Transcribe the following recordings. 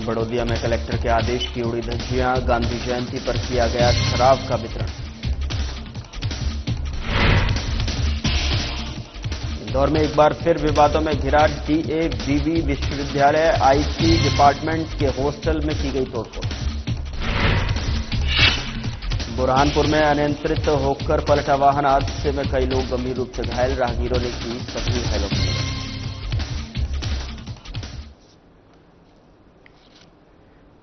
बड़ौदिया में कलेक्टर के आदेश की उड़ी धज्जियां, गांधी जयंती पर किया गया शराब का वितरण। इंदौर में एक बार फिर विवादों में घिरा डीएवीवी विश्वविद्यालय, आईटी डिपार्टमेंट के हॉस्टल में की गई तोड़फोड़। बुरहानपुर में अनियंत्रित होकर पलटा वाहन, हादसे में कई लोग गंभीर रूप से घायल, राहगीरों ने की सभी घायलों की मदद।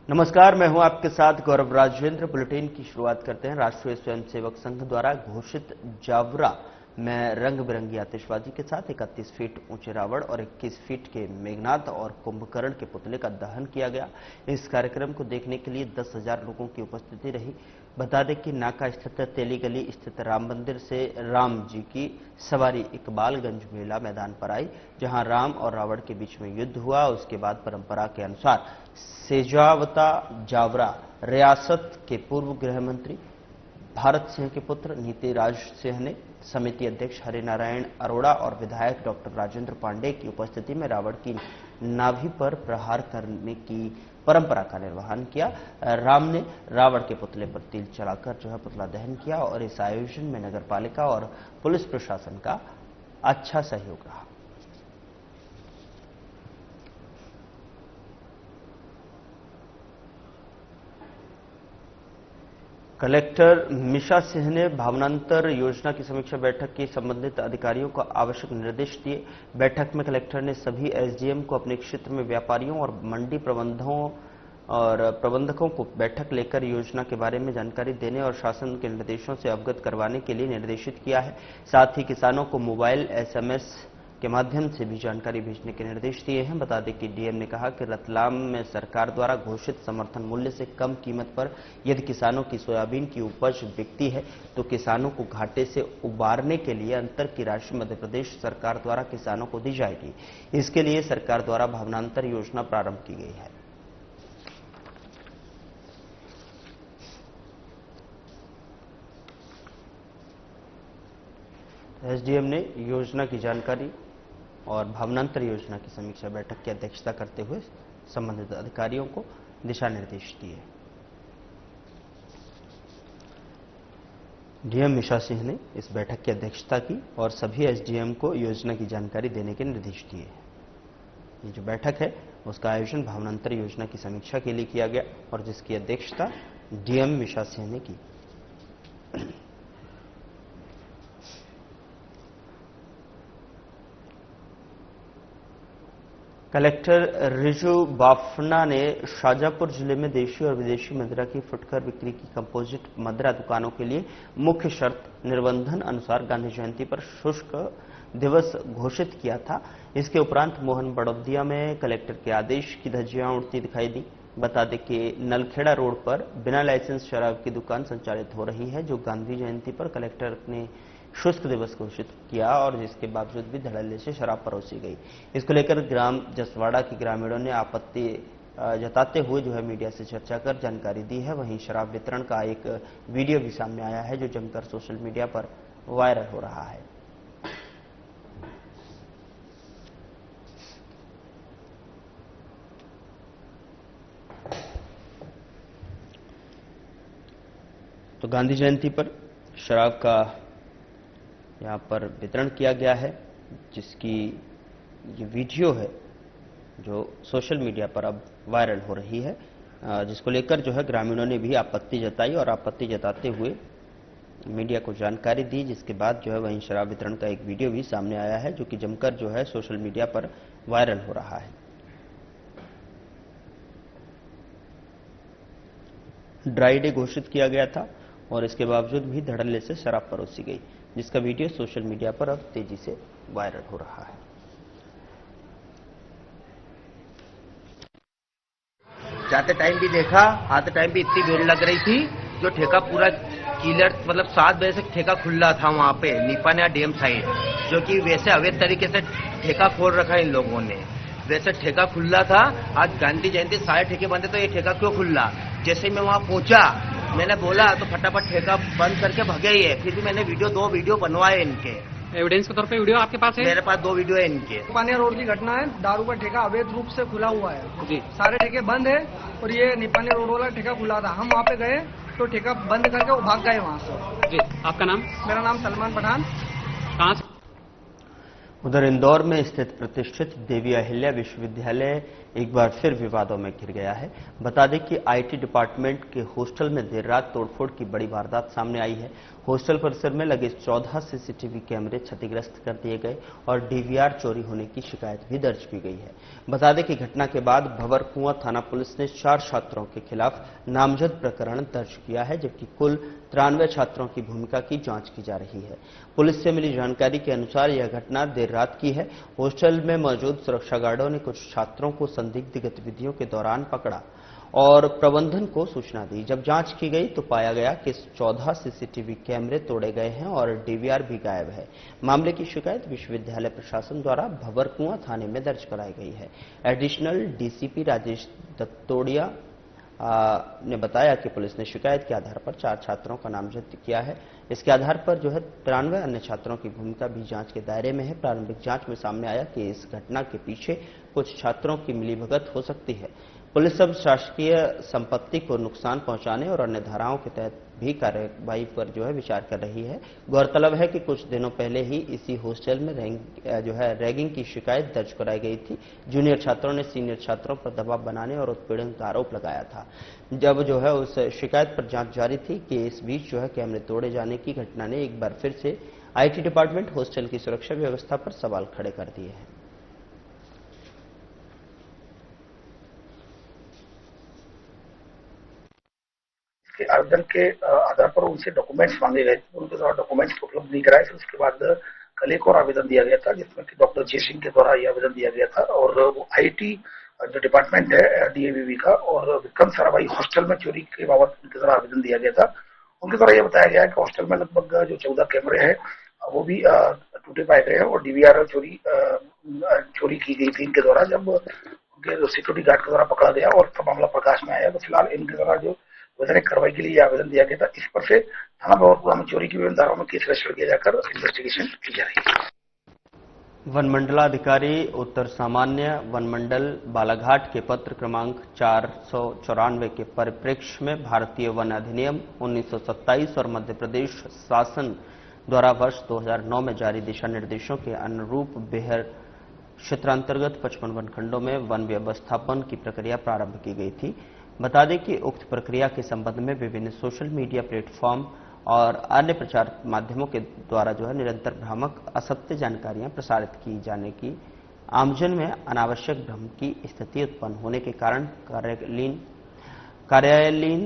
नमस्कार, मैं हूं आपके साथ गौरव राजेंद्र। बुलेटिन की शुरुआत करते हैं। राष्ट्रीय स्वयंसेवक संघ द्वारा घोषित जावरा में रंग बिरंगी आतिशबाजी के साथ 31 फीट ऊंचे रावण और 21 फीट के मेघनाथ और कुंभकर्ण के पुतले का दहन किया गया। इस कार्यक्रम को देखने के लिए 10,000 लोगों की उपस्थिति रही। बता दें कि नाका स्थित तेली गली स्थित राम मंदिर से राम जी की सवारी इकबालगंज मेला मैदान पर आई, जहां राम और रावण के बीच में युद्ध हुआ। उसके बाद परंपरा के अनुसार सेजावता जावरा रियासत के पूर्व गृह मंत्री भारत सिंह के पुत्र नीतिराज सिंह ने समिति अध्यक्ष हरिनारायण अरोड़ा और विधायक डॉक्टर राजेंद्र पांडे की उपस्थिति में रावण की नाभि पर प्रहार करने की परंपरा का निर्वहन किया। राम ने रावण के पुतले पर तिल चढ़ाकर पुतला दहन किया और इस आयोजन में नगरपालिका और पुलिस प्रशासन का अच्छा सहयोग रहा। कलेक्टर मिशा सिंह ने भावनांतर योजना की समीक्षा बैठक की संबंधित अधिकारियों को आवश्यक निर्देश दिए। बैठक में कलेक्टर ने सभी एसडीएम को अपने क्षेत्र में व्यापारियों और मंडी प्रबंधकों को बैठक लेकर योजना के बारे में जानकारी देने और शासन के निर्देशों से अवगत करवाने के लिए निर्देशित किया है। साथ ही किसानों को मोबाइल एसएमएस के माध्यम से भी जानकारी भेजने के निर्देश दिए हैं। बता दें कि डीएम ने कहा कि रतलाम में सरकार द्वारा घोषित समर्थन मूल्य से कम कीमत पर यदि किसानों की सोयाबीन की उपज बिकती है तो किसानों को घाटे से उबारने के लिए अंतर की राशि मध्य प्रदेश सरकार द्वारा किसानों को दी जाएगी। इसके लिए सरकार द्वारा भावनांतर योजना प्रारंभ की गई है। एसडीएम ने योजना की जानकारी और भावनांतर योजना की समीक्षा बैठक की अध्यक्षता करते हुए संबंधित अधिकारियों को दिशा निर्देश दिए। डीएम मिशा सिंह ने इस बैठक की अध्यक्षता की और सभी एसडीएम को योजना की जानकारी देने के निर्देश दिए। ये जो बैठक है उसका आयोजन भावनांतर योजना की समीक्षा के लिए किया गया और जिसकी अध्यक्षता डीएम मिशा सिंह ने की। कलेक्टर रिजू बाफना ने शाजापुर जिले में देशी और विदेशी मदिरा की फुटकर बिक्री की कंपोजिट मदिरा दुकानों के लिए मुख्य शर्त निबंधन अनुसार गांधी जयंती पर शुष्क दिवस घोषित किया था। इसके उपरांत मोहन बड़ौदिया में कलेक्टर के आदेश की धज्जियां उड़ती दिखाई दी। बता दें कि नलखेड़ा रोड पर बिना लाइसेंस शराब की दुकान संचालित हो रही है, जो गांधी जयंती पर कलेक्टर ने शुष्क दिवस घोषित किया और जिसके बावजूद भी धड़ल्ले से शराब परोसी गई। इसको लेकर ग्राम जसवाड़ा के ग्रामीणों ने आपत्ति जताते हुए मीडिया से चर्चा कर जानकारी दी है। वहीं शराब वितरण का एक वीडियो भी सामने आया है जो जमकर सोशल मीडिया पर वायरल हो रहा है। तो गांधी जयंती पर शराब का यहाँ पर वितरण किया गया है, जिसकी ये वीडियो है जो सोशल मीडिया पर अब वायरल हो रही है, जिसको लेकर ग्रामीणों ने भी आपत्ति जताई और आपत्ति जताते हुए मीडिया को जानकारी दी। जिसके बाद वहीं शराब वितरण का एक वीडियो भी सामने आया है जो कि जमकर सोशल मीडिया पर वायरल हो रहा है। ड्राई डे घोषित किया गया था और इसके बावजूद भी धड़ल्ले से शराब परोसी गई, जिसका वीडियो सोशल मीडिया पर अब तेजी से वायरल हो रहा है। जाते टाइम भी देखा, आते टाइम भी इतनी भीड़ लग रही थी। जो ठेका पूरा क्लियर, मतलब 7 बजे से ठेका खुला था वहाँ पे निपानिया डैम साइड, जो कि वैसे अवैध तरीके से ठेका खोल रखा है इन लोगों ने। वैसे ठेका खुला था, आज गांधी जयंती सारे ठेके बंद थे, तो ये ठेका क्यों खुला? जैसे ही मैं वहाँ पहुंचा, मैंने बोला तो फटाफट ठेका बंद करके भगे ही है। फिर भी मैंने 2 वीडियो बनवाए इनके, एविडेंस के तौर पे वीडियो आपके पास है? मेरे पास 2 वीडियो है इनके। निपानिया रोड की घटना है, दारू का ठेका अवैध रूप से खुला हुआ है जी। सारे ठेके बंद है और ये निपानिया रोड वाला ठेका खुला था। हम वहाँ पे गए तो ठेका बंद करके वो भाग गए वहाँ से। जी, आपका नाम? मेरा नाम सलमान पठान। कहाँ से? उधर इंदौर में स्थित प्रतिष्ठित देवी अहिल्या विश्वविद्यालय एक बार फिर विवादों में घिर गया है। बता दें कि आईटी डिपार्टमेंट के हॉस्टल में देर रात तोड़फोड़ की बड़ी वारदात सामने आई है। हॉस्टल परिसर में लगे 14 सीसीटीवी कैमरे क्षतिग्रस्त कर दिए गए और डीवीआर चोरी होने की शिकायत भी दर्ज की गई है। बता दें कि घटना के बाद भंवरकुआं थाना पुलिस ने 4 छात्रों के खिलाफ नामजद प्रकरण दर्ज किया है, जबकि कुल 93 छात्रों की भूमिका की जांच की जा रही है। पुलिस से मिली जानकारी के अनुसार यह घटना देर रात की है। हॉस्टल में मौजूद सुरक्षा गार्डों ने कुछ छात्रों को संदिग्ध गतिविधियों के दौरान पकड़ा और प्रबंधन को सूचना दी। जब जांच की गई तो पाया गया कि 14 सीसीटीवी कैमरे तोड़े गए हैं और डीवीआर भी गायब है। मामले की शिकायत विश्वविद्यालय प्रशासन द्वारा भंवरकुआं थाने में दर्ज कराई गई है। एडिशनल डीसीपी राजेश दत्तोड़िया ने बताया कि पुलिस ने शिकायत के आधार पर 4 छात्रों का नामजद किया है। इसके आधार पर 93 अन्य छात्रों की भूमिका भी जांच के दायरे में है। प्रारंभिक जांच में सामने आया कि इस घटना के पीछे कुछ छात्रों की मिलीभगत हो सकती है। पुलिस अब शासकीय संपत्ति को नुकसान पहुंचाने और अन्य धाराओं के तहत भी कार्रवाई पर विचार कर रही है। गौरतलब है कि कुछ दिनों पहले ही इसी हॉस्टल में रैगिंग की शिकायत दर्ज कराई गई थी। जूनियर छात्रों ने सीनियर छात्रों पर दबाव बनाने और उत्पीड़न का आरोप लगाया था। जब उस शिकायत पर जांच जारी थी कि इस बीच कैमरे तोड़े जाने की घटना ने एक बार फिर से आईटी डिपार्टमेंट हॉस्टल की सुरक्षा व्यवस्था पर सवाल खड़े कर दिए हैं। के आवेदन के आधार पर उनसे डॉक्यूमेंट्स मांगे गए थे, उनके द्वारा डॉक्यूमेंट्स उपलब्ध नहीं कराए थे। उसके बाद कल एक और आवेदन दिया गया था जिसमें कि डॉक्टर जय सिंह के द्वारा यह आवेदन दिया गया था और वो आईटी जो डिपार्टमेंट है डीएवीवी का और विक्रम साराभाई हॉस्टल में चोरी के बाबत उनके द्वारा आवेदन दिया गया था। उनके द्वारा यह बताया गया है कि हॉस्टल में लगभग जो 14 कैमरे हैं वो भी टूटे पाए गए हैं और डीवीआर चोरी की गई थी इनके द्वारा। जब उनके सिक्योरिटी गार्ड के द्वारा पकड़ा गया और मामला प्रकाश में आया तो फिलहाल इनके द्वारा जो वैधानिक कार्रवाई के लिए आवेदन दिया गया था, इस पर से थाना भंवरकुआं में चोरी की विभिन्न धाराओं में केस रजिस्टर किया जाकर इन्वेस्टिगेशन की जा रही है। वन मंडलाधिकारी उत्तर सामान्य वन मंडल बालाघाट के पत्र क्रमांक 494 के परिप्रेक्ष्य में भारतीय वन अधिनियम 1927 और मध्य प्रदेश शासन द्वारा वर्ष 2009 में जारी दिशा निर्देशों के अनुरूप बेहर क्षेत्रांतर्गत 55 वनखंडों में वन व्यवस्थापन की प्रक्रिया प्रारंभ की गई थी। बता दें कि उक्त प्रक्रिया के संबंध में विभिन्न सोशल मीडिया प्लेटफॉर्म और अन्य प्रचार माध्यमों के द्वारा निरंतर भ्रामक असत्य जानकारियां प्रसारित की जाने की आमजन में अनावश्यक भ्रम की स्थिति उत्पन्न होने के कारण कार्यालयीन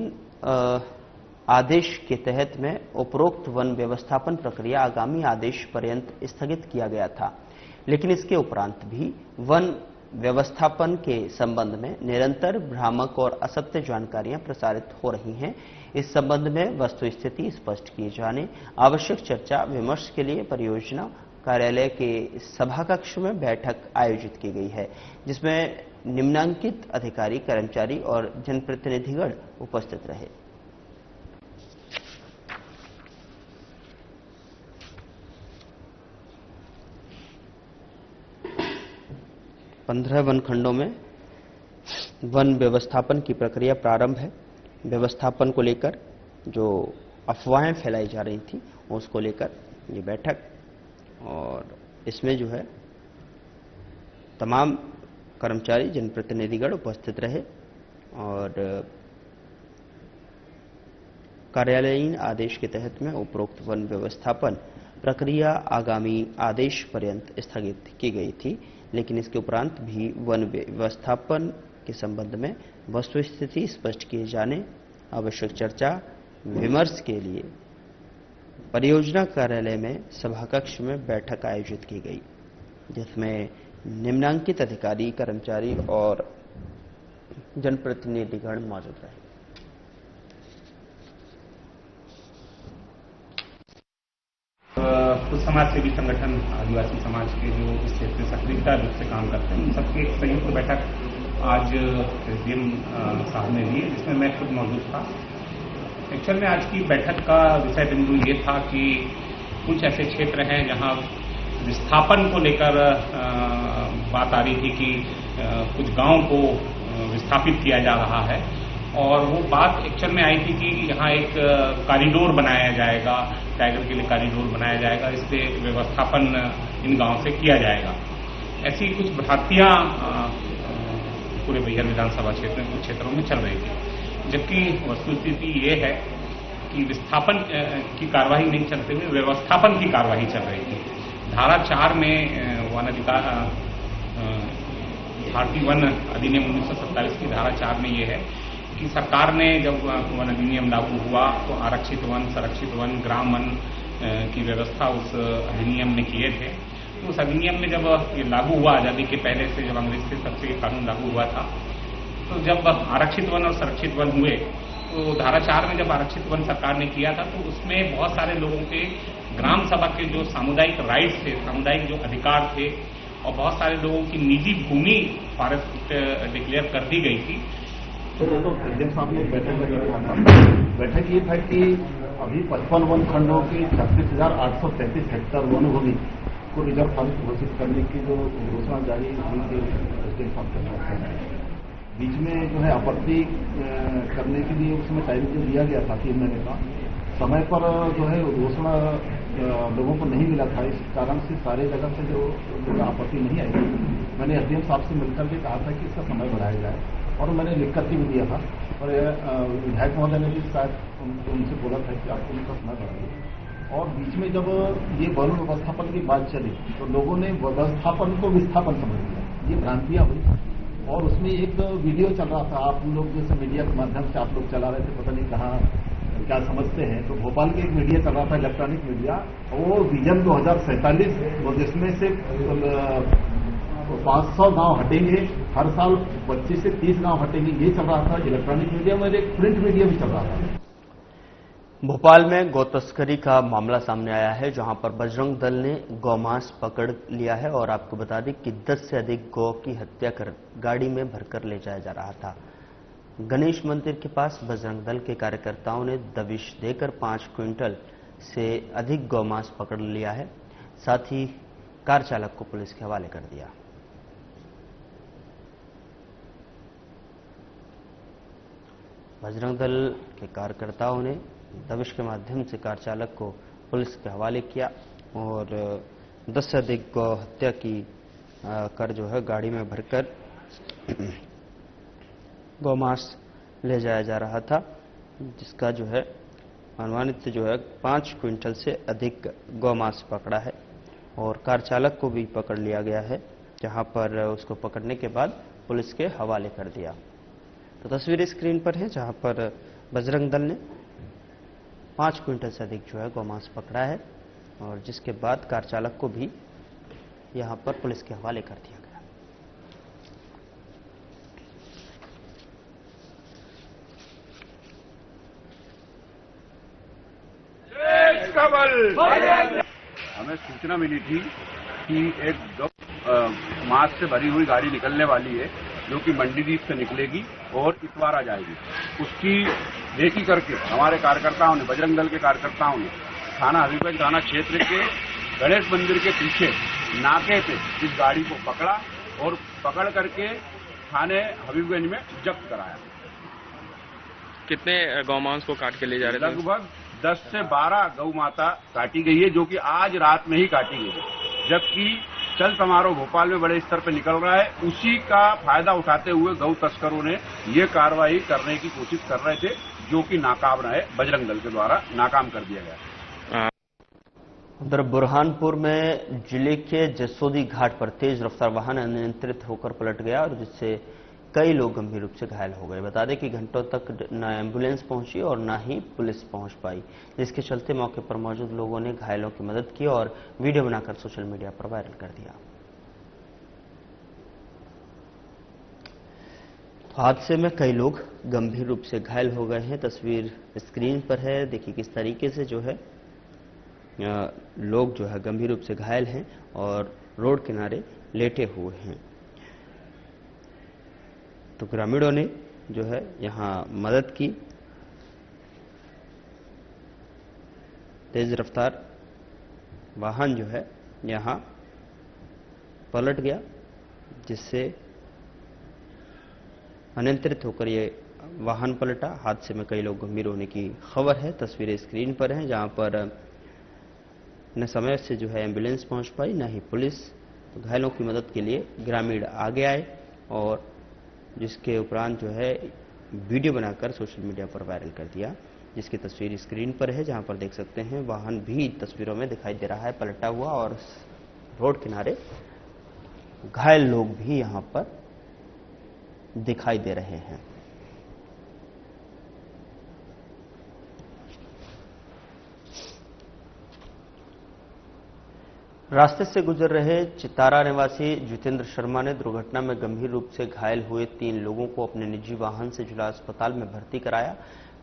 आदेश के तहत में उपरोक्त वन व्यवस्थापन प्रक्रिया आगामी आदेश पर्यंत स्थगित किया गया था। लेकिन इसके उपरांत भी वन व्यवस्थापन के संबंध में निरंतर भ्रामक और असत्य जानकारियां प्रसारित हो रही हैं। इस संबंध में वस्तुस्थिति स्पष्ट किए जाने, आवश्यक चर्चा विमर्श के लिए परियोजना कार्यालय के सभाकक्ष में बैठक आयोजित की गई है, जिसमें निम्नांकित अधिकारी, कर्मचारी और जनप्रतिनिधिगण उपस्थित रहे। पंद्रह वनखंडों में वन व्यवस्थापन की प्रक्रिया प्रारंभ है। व्यवस्थापन को लेकर जो अफवाहें फैलाई जा रही थी उसको लेकर ये बैठक, और इसमें तमाम कर्मचारी जनप्रतिनिधिगण उपस्थित रहे और कार्यालयीन आदेश के तहत में उपरोक्त वन व्यवस्थापन प्रक्रिया आगामी आदेश पर्यंत स्थगित की गई थी। लेकिन इसके उपरांत भी वन व्यवस्थापन के संबंध में वस्तुस्थिति स्पष्ट किए जाने, आवश्यक चर्चा विमर्श के लिए परियोजना कार्यालय में सभाकक्ष में बैठक आयोजित की गई, जिसमें निम्नांकित अधिकारी, कर्मचारी और जनप्रतिनिधिगण मौजूद रहे। कुछ समाज सेवी संगठन, आदिवासी समाज के जो इस क्षेत्र में सक्रियता रूप से काम करते हैं, सबकी एक संयुक्त बैठक आज एसडीएम साहब ने ली, जिसमें मैं खुद मौजूद था। एक्चुअल में आज की बैठक का विषय बिंदु ये था कि कुछ ऐसे क्षेत्र हैं जहां विस्थापन को लेकर बात आ रही थी कि कुछ गांव को विस्थापित किया जा रहा है, और वो बात एक्चुअल में आई थी कि यहाँ एक कॉरिडोर बनाया जाएगा, टाइगर के लिए कॉरिडोर बनाया जाएगा, इससे व्यवस्थापन इन गांव से किया जाएगा। ऐसी कुछ भ्रांतियां पूरे बैहर विधानसभा क्षेत्र में कुछ क्षेत्रों में चल रही थी, जबकि वस्तुस्थिति ये है कि विस्थापन की कार्यवाही नहीं चलते हुए व्यवस्थापन की कार्यवाही चल रही थी। धारा 4 में वन अधिकार भारतीय वन अधिनियम 1947 की धारा 4 में ये है कि सरकार ने जब वन अधिनियम लागू हुआ तो आरक्षित वन, संरक्षित वन, ग्राम वन की व्यवस्था उस अधिनियम में किए थे। तो उस अधिनियम में जब ये लागू हुआ, आजादी के पहले से जब अंग्रेज से तब से ये कानून लागू हुआ था, तो जब आरक्षित वन और संरक्षित वन हुए तो धारा 4 में जब आरक्षित वन सरकार ने किया था तो उसमें बहुत सारे लोगों के ग्राम सभा के जो सामुदायिक राइट्स थे, सामुदायिक जो अधिकार थे, और बहुत सारे लोगों की निजी भूमि फॉरेस्ट डिक्लेयर कर दी गई थी। तो एसडीएम साहब ने बैठक ये था कि अभी 55 वन खंडों की 36,833 हेक्टेयर वन भूमि को रिजर्व फॉरेस्ट घोषित करने की जो घोषणा जारी हुई थी एसडीएम साहब के साथ, बीच में जो है आपत्ति करने के लिए उसमें टाइम जो दिया गया था 3 महीने का, समय पर जो है घोषणा लोगों को नहीं मिला था। इस कारण से सारे जगह से जो आपत्ति नहीं आई, मैंने एसडीएम साहब से मिलकर के कहा था कि इसका समय बढ़ाया जाए, और मैंने लिख करके भी दिया था, और विधायक महोदय ने भी शायद उनसे बोला था कि आपको उनका समय बढ़ाइए। और बीच में जब ये वन व्यवस्थापन की बात चली तो लोगों ने व्यवस्थापन को विस्थापन समझ लिया, ये भ्रांतियां हुई। और उसमें एक वीडियो चल रहा था, आप लोग जैसे मीडिया के माध्यम से आप लोग चला रहे थे, पता नहीं कहाँ क्या समझते हैं, तो भोपाल के एक मीडिया चल रहा था, इलेक्ट्रॉनिक मीडिया, वो विजन 2047 और जिसमें से 500 गांव हटेंगे, हर साल 25 से 30 गांव हटेंगे, ये चल रहा था इलेक्ट्रॉनिक मीडिया में। एक प्रिंट मीडिया भी चल रहा था। भोपाल में गौ तस्करी का मामला सामने आया है, जहां पर बजरंग दल ने गौमांस पकड़ लिया है, और आपको बता दें कि 10 से अधिक गौ की हत्या कर गाड़ी में भरकर ले जाया जा रहा था। गणेश मंदिर के पास बजरंग दल के कार्यकर्ताओं ने दबिश देकर 5 क्विंटल से अधिक गौमांस पकड़ लिया है, साथ ही कार चालक को पुलिस के हवाले कर दिया। बजरंग दल के कार्यकर्ताओं ने दबिश के माध्यम से कार चालक को पुलिस के हवाले किया, और 10 से अधिक गौ हत्या की कर जो है गाड़ी में भरकर गौमांस ले जाया जा रहा था, जिसका जो है अनुमानित जो है 5 क्विंटल से अधिक गौमांस पकड़ा है, और कार चालक को भी पकड़ लिया गया है, जहां पर उसको पकड़ने के बाद पुलिस के हवाले कर दिया। तो तस्वीर स्क्रीन पर है, जहां पर बजरंग दल ने 5 क्विंटल से अधिक जो है गौमांस पकड़ा है, और जिसके बाद कार चालक को भी यहां पर पुलिस के हवाले कर दिया गया। हमें सूचना मिली थी कि एक गौ मांस से भरी हुई गाड़ी निकलने वाली है, जो कि मंडीदीप से निकलेगी और इतवारा जाएगी। उसकी देखी करके हमारे कार्यकर्ताओं ने, बजरंग दल के कार्यकर्ताओं ने थाना हबीबगंज थाना क्षेत्र के गणेश मंदिर के पीछे नाके पे इस गाड़ी को पकड़ा, और पकड़ करके थाने हबीबगंज में जब्त कराया। कितने गौमांस को काट के ले जा रहे थे? लगभग 10 से 12 गौ माता काटी गई है, जो कि आज रात में ही काटी गई है, जबकि चल समारोह भोपाल में बड़े स्तर पर निकल रहा है। उसी का फायदा उठाते हुए गौ तस्करों ने ये कार्रवाई करने की कोशिश कर रहे थे, जो कि नाकाम रहे, बजरंग दल के द्वारा नाकाम कर दिया गया। उधर बुरहानपुर में जिले के जसोदी घाट पर तेज रफ्तार वाहन अनियंत्रित होकर पलट गया, और जिससे कई लोग गंभीर रूप से घायल हो गए। बता दें कि घंटों तक न एम्बुलेंस पहुंची और न ही पुलिस पहुंच पाई, जिसके चलते मौके पर मौजूद लोगों ने घायलों की मदद की और वीडियो बनाकर सोशल मीडिया पर वायरल कर दिया। हादसे में कई लोग गंभीर रूप से घायल हो गए हैं। तस्वीर स्क्रीन पर है, देखिए किस तरीके से जो है लोग जो है गंभीर रूप से घायल हैं और रोड किनारे लेटे हुए हैं। तो ग्रामीणों ने जो है यहां मदद की। तेज रफ्तार वाहन जो है यहां पलट गया, जिससे अनियंत्रित होकर ये वाहन पलटा। हादसे में कई लोग गंभीर होने की खबर है। तस्वीरें स्क्रीन पर हैं, जहां पर न समय से जो है एम्बुलेंस पहुंच पाई, न ही पुलिस। तो घायलों की मदद के लिए ग्रामीण आगे आए और जिसके उपरांत जो है वीडियो बनाकर सोशल मीडिया पर वायरल कर दिया, जिसकी तस्वीर स्क्रीन पर है, जहां पर देख सकते हैं वाहन भी तस्वीरों में दिखाई दे रहा है पलटा हुआ, और रोड किनारे घायल लोग भी यहां पर दिखाई दे रहे हैं। रास्ते से गुजर रहे चितारा निवासी जितेंद्र शर्मा ने दुर्घटना में गंभीर रूप से घायल हुए 3 लोगों को अपने निजी वाहन से जिला अस्पताल में भर्ती कराया।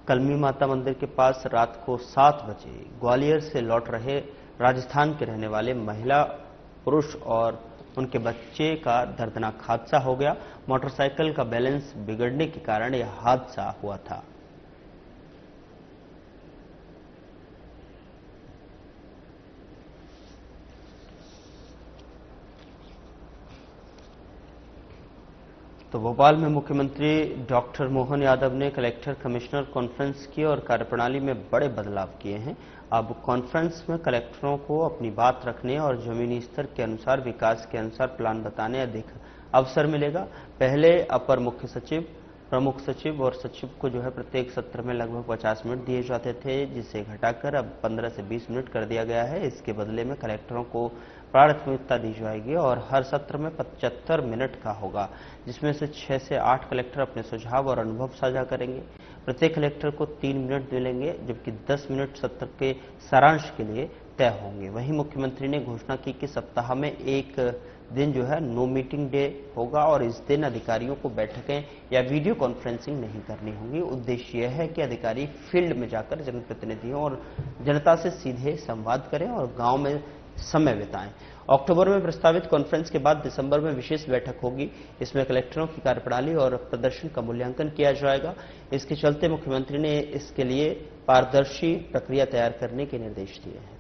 कलमी माता मंदिर के पास रात को 7 बजे ग्वालियर से लौट रहे राजस्थान के रहने वाले महिला, पुरुष और उनके बच्चे का दर्दनाक हादसा हो गया। मोटरसाइकिल का बैलेंस बिगड़ने के कारण यह हादसा हुआ था। तो भोपाल में मुख्यमंत्री डॉक्टर मोहन यादव ने कलेक्टर कमिश्नर कॉन्फ्रेंस की और कार्यप्रणाली में बड़े बदलाव किए हैं। अब कॉन्फ्रेंस में कलेक्टरों को अपनी बात रखने और जमीनी स्तर के अनुसार विकास के अनुसार प्लान बताने अधिक अवसर मिलेगा। पहले अपर मुख्य सचिव, प्रमुख सचिव और सचिव को जो है प्रत्येक सत्र में लगभग 50 मिनट दिए जाते थे, जिसे घटाकर अब 15 से 20 मिनट कर दिया गया है। इसके बदले में कलेक्टरों को प्राथमिकता दी जाएगी और हर सत्र में 75 मिनट का होगा, जिसमें से 6 से 8 कलेक्टर अपने सुझाव और अनुभव साझा करेंगे। प्रत्येक कलेक्टर को 3 मिनट मिलेंगे, जबकि 10 मिनट सत्र के सारांश के लिए तय होंगे। वहीं मुख्यमंत्री ने घोषणा की कि सप्ताह में एक दिन जो है नो मीटिंग डे होगा और इस दिन अधिकारियों को बैठकें या वीडियो कॉन्फ्रेंसिंग नहीं करनी होगी। उद्देश्य यह है कि अधिकारी फील्ड में जाकर जनप्रतिनिधियों और जनता से सीधे संवाद करें और गांव में समय बिताएं। अक्टूबर में प्रस्तावित कॉन्फ्रेंस के बाद दिसंबर में विशेष बैठक होगी। इसमें कलेक्टरों की कार्यप्रणाली और प्रदर्शन का मूल्यांकन किया जाएगा। इसके चलते मुख्यमंत्री ने इसके लिए पारदर्शी प्रक्रिया तैयार करने के निर्देश दिए हैं।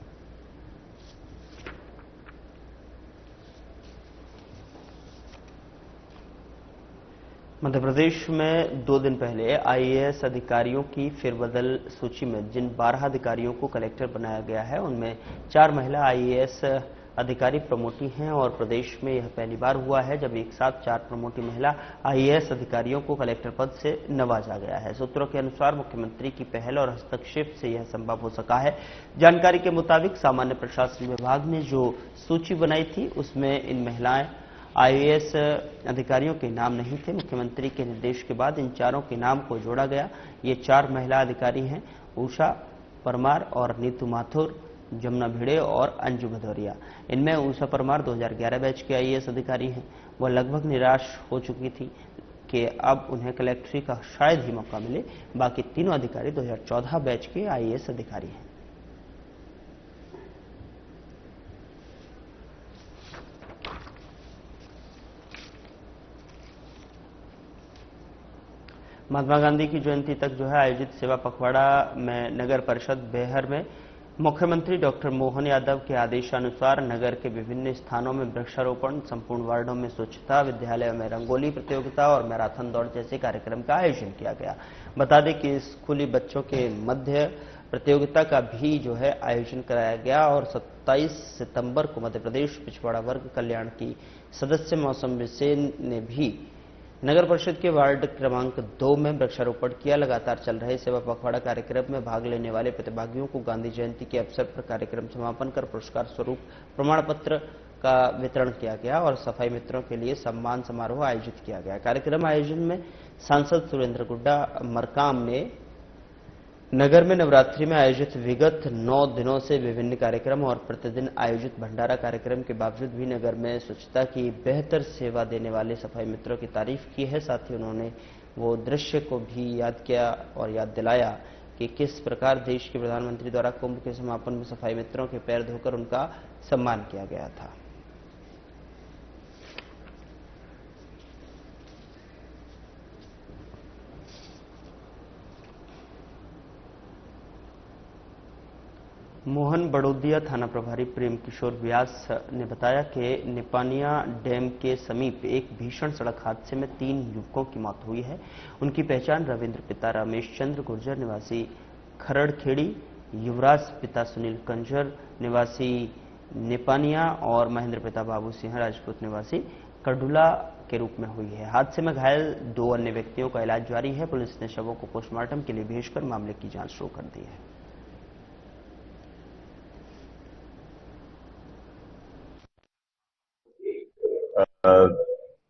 मध्य प्रदेश में 2 दिन पहले आईएएस अधिकारियों की फेरबदल सूची में जिन 12 अधिकारियों को कलेक्टर बनाया गया है, उनमें 4 महिला आईएएस अधिकारी प्रमोटी हैं और प्रदेश में यह पहली बार हुआ है जब एक साथ 4 प्रमोटी महिला आईएएस अधिकारियों को कलेक्टर पद से नवाजा गया है। सूत्रों के अनुसार मुख्यमंत्री की पहल और हस्तक्षेप से यह संभव हो सका है। जानकारी के मुताबिक सामान्य प्रशासन विभाग ने जो सूची बनाई थी, उसमें इन महिलाएं आईएएस अधिकारियों के नाम नहीं थे। मुख्यमंत्री के निर्देश के बाद इन चारों के नाम को जोड़ा गया। ये 4 महिला अधिकारी हैं, उषा परमार और नीतू माथुर, जमुना भिड़े और अंजू भदौरिया। इनमें उषा परमार 2011 बैच के आईएएस अधिकारी हैं। वह लगभग निराश हो चुकी थी कि अब उन्हें कलेक्ट्री का शायद ही मौका मिले। बाकी तीनों अधिकारी 2014 बैच के आईएएस अधिकारी हैं। महात्मा गांधी की जयंती तक जो है आयोजित सेवा पखवाड़ा में नगर परिषद बेहर में मुख्यमंत्री डॉक्टर मोहन यादव के आदेशानुसार नगर के विभिन्न स्थानों में वृक्षारोपण, संपूर्ण वार्डों में स्वच्छता, विद्यालयों में रंगोली प्रतियोगिता और मैराथन दौड़ जैसे कार्यक्रम का आयोजन किया गया। बता दें कि स्कूली बच्चों के मध्य प्रतियोगिता का भी जो है आयोजन कराया गया और 27 सितंबर को मध्य प्रदेश पिछवाड़ा वर्ग कल्याण की सदस्य मौसम बिसेन ने भी नगर परिषद के वार्ड क्रमांक 2 में वृक्षारोपण किया। लगातार चल रहे सेवा पखवाड़ा कार्यक्रम में भाग लेने वाले प्रतिभागियों को गांधी जयंती के अवसर पर कार्यक्रम समापन कर पुरस्कार स्वरूप प्रमाण पत्र का वितरण किया गया और सफाई मित्रों के लिए सम्मान समारोह आयोजित किया गया। कार्यक्रम आयोजन में सांसद सुरेंद्र गुड्डा मरकाम ने नगर में नवरात्रि में आयोजित विगत 9 दिनों से विभिन्न कार्यक्रम और प्रतिदिन आयोजित भंडारा कार्यक्रम के बावजूद भी नगर में स्वच्छता की बेहतर सेवा देने वाले सफाई मित्रों की तारीफ की है। साथ ही उन्होंने वो दृश्य को भी याद किया और याद दिलाया कि किस प्रकार देश के प्रधानमंत्री द्वारा कुंभ के समापन में सफाई मित्रों के पैर धोकर उनका सम्मान किया गया था। मोहन बड़ौदिया थाना प्रभारी प्रेम किशोर व्यास ने बताया कि निपानिया डैम के समीप एक भीषण सड़क हादसे में 3 युवकों की मौत हुई है। उनकी पहचान रविंद्र पिता रमेश चंद्र गुर्जर निवासी खरड़खेड़ी, युवराज पिता सुनील कंजर निवासी निपानिया और महेंद्र पिता बाबू सिंह राजपूत निवासी कडुला के रूप में हुई है। हादसे में घायल 2 अन्य व्यक्तियों का इलाज जारी है। पुलिस ने शवों को पोस्टमार्टम के लिए भेजकर मामले की जांच शुरू कर दी है।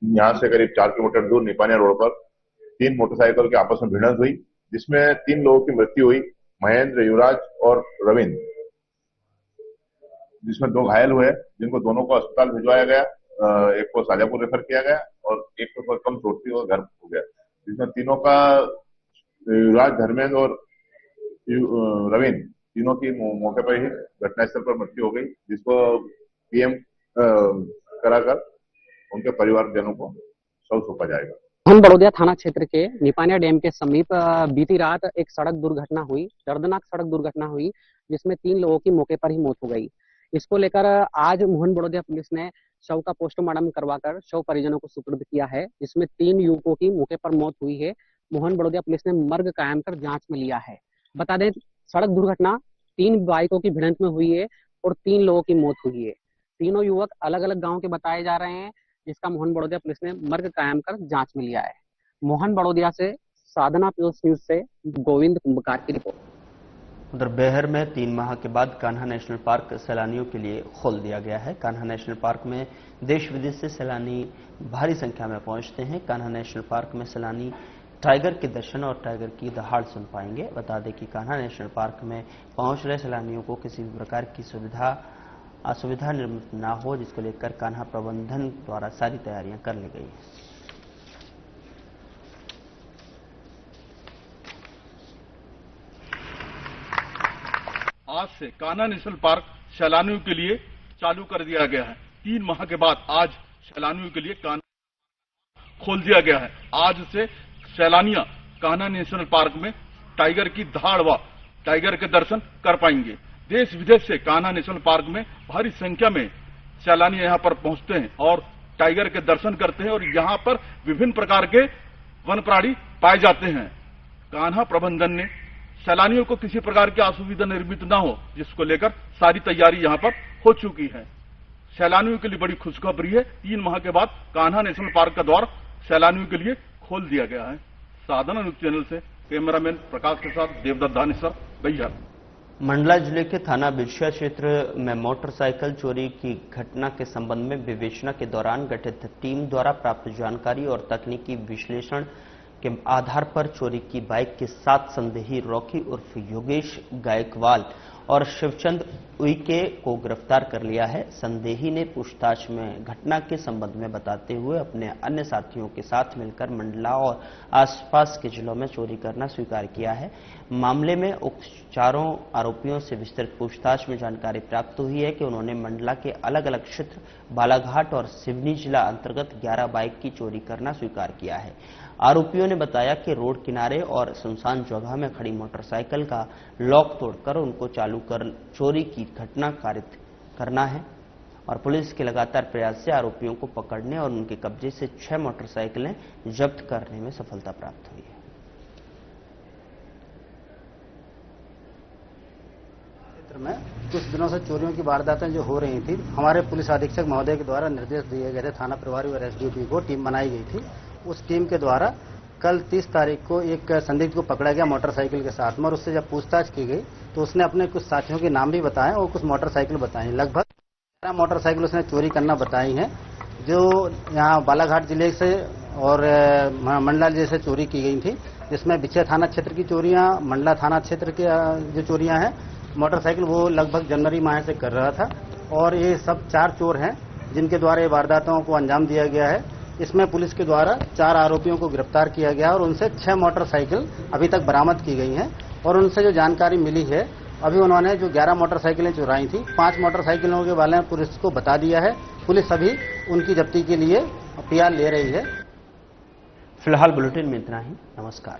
यहाँ से करीब 4 किलोमीटर दूर निपानिया रोड पर 3 मोटरसाइकिल के आपस में भिड़ंत हुई, जिसमें 3 लोगों की मृत्यु हुई, महेंद्र, युवराज और रविंद्र, जिसमें 2 घायल हुए, जिनको दोनों को अस्पताल भिजवाया गया। एक को शाजापुर रेफर किया गया और एक को कम चोट थी और घर हो गया, जिसमें तीनों का युवराज, धर्मेंद्र और रविंद्र तीनों की मौके पर ही घटनास्थल पर मृत्यु हो गई, जिसको पीएम कराकर उनके परिवारजनों को शव सौंपा जाएगा। मोहन बड़ौदिया थाना क्षेत्र के निपानिया डैम के समीप बीती रात एक सड़क दुर्घटना हुई, दर्दनाक सड़क दुर्घटना हुई, जिसमें 3 लोगों की मौके पर ही मौत हो गई। इसको लेकर आज मोहन बड़ौदिया पुलिस ने शव का पोस्टमार्टम करवाकर शव परिजनों को सुपुर्द किया है, जिसमें 3 युवकों की मौके पर मौत हुई है। मोहन बड़ौदिया पुलिस ने मर्ग कायम कर जांच में लिया है। बता दें, सड़क दुर्घटना 3 बाइकों की भिड़ंत में हुई है और 3 लोगों की मौत हुई है। तीनों युवक अलग अलग गाँव के बताए जा रहे हैं, जिसका मोहन बड़ौदिया पुलिस ने मर्ग कायम कर जांच में लिया है। मोहन बड़ौदिया से साधना प्लस न्यूज से गोविंद कुंभकार की रिपोर्ट। उधर बेहर में 3 माह के बाद कान्हा नेशनल पार्क सैलानियों के लिए खोल दिया गया है। कान्हा नेशनल पार्क में देश विदेश से सैलानी भारी संख्या में पहुंचते हैं। कान्हा नेशनल पार्क में सैलानी टाइगर के दर्शन और टाइगर की दहाड़ सुन पाएंगे। बता दें कि कान्हा नेशनल पार्क में पहुंच रहे सैलानियों को किसी भी प्रकार की असुविधा निर्मित न हो, जिसको लेकर कान्हा प्रबंधन द्वारा सारी तैयारियां कर ली गई हैं। आज से कान्हा नेशनल पार्क सैलानियों के लिए चालू कर दिया गया है। 3 माह के बाद आज सैलानियों के लिए कान्हा खोल दिया गया है। आज से सैलानियां कान्हा नेशनल पार्क में टाइगर की दहाड़ व टाइगर के दर्शन कर पाएंगे। देश विदेश से कान्हा नेशनल पार्क में भारी संख्या में सैलानी यहाँ पर पहुंचते हैं और टाइगर के दर्शन करते हैं और यहाँ पर विभिन्न प्रकार के वन प्राणी पाए जाते हैं। कान्हा प्रबंधन ने सैलानियों को किसी प्रकार की असुविधा निर्मित न हो, जिसको लेकर सारी तैयारी यहाँ पर हो चुकी है। सैलानियों के लिए बड़ी खुशखबरी है। 3 माह के बाद कान्हा नेशनल पार्क का द्वार सैलानियों के लिए खोल दिया गया है। साधना न्यूज चैनल से कैमरामैन प्रकाश के साथ देवदत्त धानेसर, बैहर। मंडला जिले के थाना बिरसिया क्षेत्र में मोटरसाइकिल चोरी की घटना के संबंध में विवेचना के दौरान गठित टीम द्वारा प्राप्त जानकारी और तकनीकी विश्लेषण के आधार पर चोरी की बाइक के 7 संदेही रॉकी उर्फ योगेश गायकवाल और शिवचंद उइके को गिरफ्तार कर लिया है। संदेही ने पूछताछ में घटना के संबंध में बताते हुए अपने अन्य साथियों के साथ मिलकर मंडला और आसपास के जिलों में चोरी करना स्वीकार किया है। मामले में उक्त चारों आरोपियों से विस्तृत पूछताछ में जानकारी प्राप्त हुई है कि उन्होंने मंडला के अलग अलग क्षेत्र बालाघाट और सिवनी जिला अंतर्गत 11 बाइक की चोरी करना स्वीकार किया है। आरोपियों ने बताया कि रोड किनारे और सुनसान जगह में खड़ी मोटरसाइकिल का लॉक तोड़कर उनको चालू कर चोरी की घटना कारित करना है और पुलिस के लगातार प्रयास से आरोपियों को पकड़ने और उनके कब्जे से 6 मोटरसाइकिलें जब्त करने में सफलता प्राप्त हुई है। क्षेत्र में कुछ दिनों से चोरियों की वारदातें जो हो रही थी, हमारे पुलिस अधीक्षक महोदय के द्वारा निर्देश दिए गए थे। थाना प्रभारी और एसडीओपी को टीम बनाई गई थी। उस टीम के द्वारा कल 30 तारीख को एक संदिग्ध को पकड़ा गया मोटरसाइकिल के साथ में, और उससे जब पूछताछ की गई तो उसने अपने कुछ साथियों के नाम भी बताए और कुछ मोटरसाइकिल बताई। लगभग 11 मोटरसाइकिल उसने चोरी करना बताई हैं, जो यहाँ बालाघाट जिले से और मंडला जिले से चोरी की गई थी, जिसमें बिछिया थाना क्षेत्र की चोरियां, मंडला थाना क्षेत्र की जो चोरियां हैं मोटरसाइकिल, वो लगभग जनवरी माह से कर रहा था। और ये सब 4 चोर हैं जिनके द्वारा ये वारदातों को अंजाम दिया गया है। इसमें पुलिस के द्वारा 4 आरोपियों को गिरफ्तार किया गया और उनसे 6 मोटरसाइकिल अभी तक बरामद की गई हैं। और उनसे जो जानकारी मिली है, अभी उन्होंने जो 11 मोटरसाइकिलें चुराई थी, 5 मोटरसाइकिलों के वाले पुलिस को बता दिया है। पुलिस अभी उनकी जब्ती के लिए PR ले रही है। फिलहाल बुलेटिन में इतना ही। नमस्कार।